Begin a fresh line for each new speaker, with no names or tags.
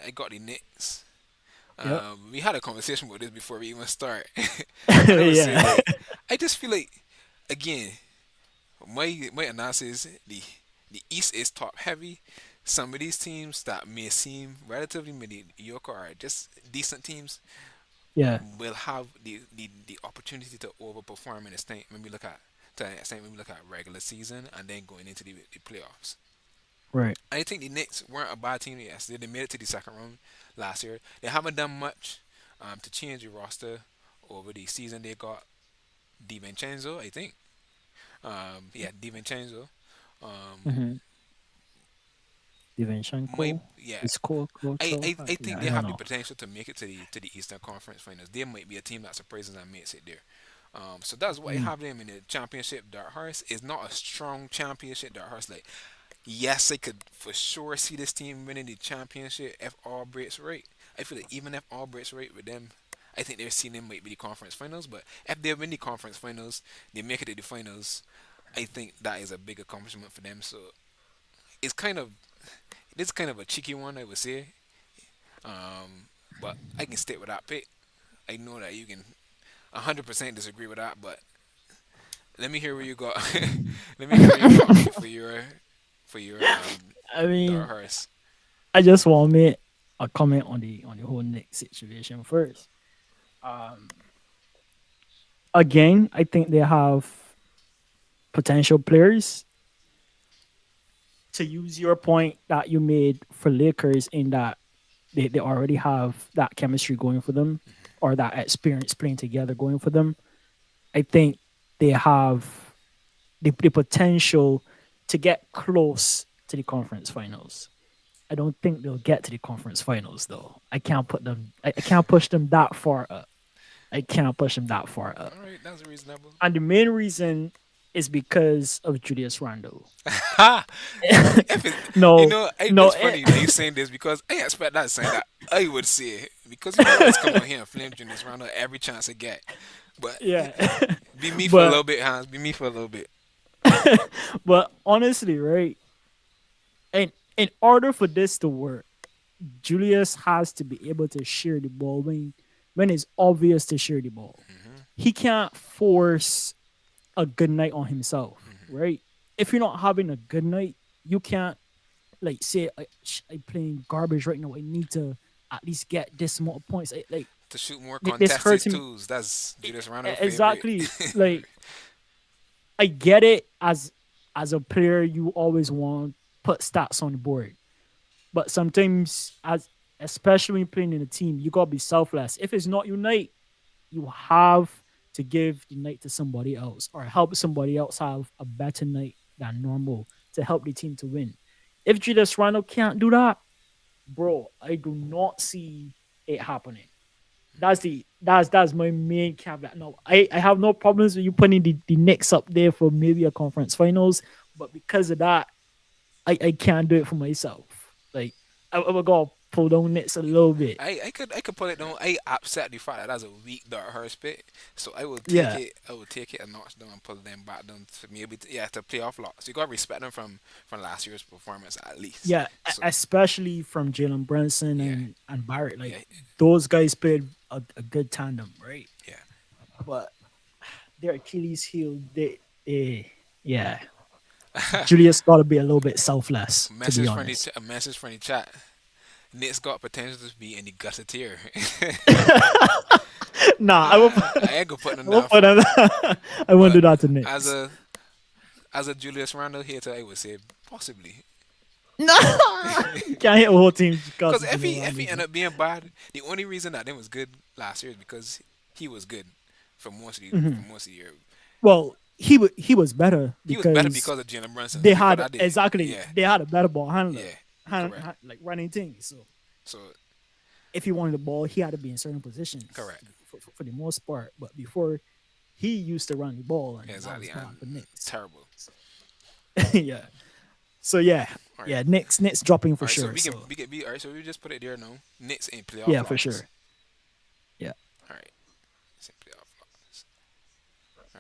I got the Knicks.
Yep.
We had a conversation about this before we even start, and I would say
Yeah.
like, I just feel like again, my analysis, the East is top heavy. Some of these teams that may seem relatively mediocre or just decent teams
Yeah.
will have the opportunity to overperform in the state when we look at to an extent when we look at regular season and then going into the playoffs.
Right.
I think the Knicks weren't a bad team yesterday. They made it to the second round last year. They haven't done much to change the roster over the season. They got DiVincenzo, I think. Yeah, DiVincenzo. Um,
Mm-hmm.
my
Divinchenko
yeah,
is cool. Culture.
I
Yeah,
think
I
they
don't
have the
know.
potential to make it to the Eastern Conference Finals. They might be a team that surprises and makes it there. So that's why I
Mm.
have them in the championship. Dark Horse is not a strong championship. Dark Horse, like yes, I could for sure see this team winning the championship if all breaks right. I feel like even if all breaks right with them, I think their ceiling might be the conference finals. But if they win the conference finals, they make it to the finals. I think that is a big accomplishment for them. So it's kind of this is kind of a cheeky one, I would say. But I can stick with that pick. I know that you can 100% disagree with that, but let me hear what you got. Let me hear what you got for your
I
Dark
mean,
Horse.
I just want to make a comment on the whole Nick situation first. Um, Again, I think they have potential players to use your point that you made for Lakers in that they already have that chemistry going for them or that experience playing together going for them. I think they have the potential to get close to the conference finals. I don't think they'll get to the conference finals though. I can't put them. I can't push them that far up. I can't push them that far up.
All right, that's reasonable.
And the main reason is because of Julius Randle.
Ha! If it,
No, no,
it's funny that you saying this because I expect that saying that I would say it because you always come out here and flame this round every chance I get. But
yeah,
be me for a
but
little bit, Hans. Be me for a little bit.
but honestly, right? And in order for this to work, Julius has to be able to share the ball when it's obvious to share the ball.
Hmm.
He can't force a good night on himself, right? If you're not having a good night, you can't like say I'm playing garbage right now. I need to at least get this amount of points. Like
To shoot more
this hurts
contested
him
twos. That's Julius Randle's favorite.
exactly. Like I get it as a player, you always want to put stats on the board, but sometimes as especially when playing in a team, you gotta be selfless. If it's not your night, you have to give the night to somebody else or help somebody else have a better night than normal to help the team to win. If Julius Randle can't do that, bro, I do not see it happening. That's my main caveat. No, I have no problems with you putting the Knicks up there for maybe a conference finals, but because of that, I can't do it for myself. Like I would go pull down Knicks a little bit.
I could put it down. I accept the fact that that's a weak Dark Horse pick, so I will take
Yeah,
it. I will take it a notch down and put them back down to maybe yeah to playoff loss. You gotta respect them from last year's performance at least.
yeah,
So
especially from Jalen Brunson
yeah,
and Barrett. Like
yeah,
those guys played a good tandem, right?
yeah.
But their Achilles heel, yeah, Julius got to be a little bit selfless, to be honest.
A message from the chat. Knicks got potential to be in the gutter tier.
Nah,
I ain't gonna put them
I won't
down
put
for,
that. I won't
but
do that to
as
Knicks.
a Julius Randle hater, I would say possibly.
No, you can't hit a whole team because
Because
of Julius
if
Randle,
he
bro.
ended up being bad, the only reason that them was good last year is because he was good for
Mhm.
most of the year.
Well, he was better
He was better
because
because of Jalen Brunson.
they
Before
had
that,
exactly
yeah,
they had a better ball handler,
yeah, correct.
like running things. So
So
if he wanted the ball, he had to be in certain positions
correct,
for the most part. But before, he used to run the ball, and that was
exactly,
bad
and
for Knicks.
terrible.
So, yeah. So yeah,
All right,
yeah. Knicks dropping
all
for
right. So
sure. So
we get be all right. So we just put it there now. Knicks in playoff
yeah, for
loss.
sure.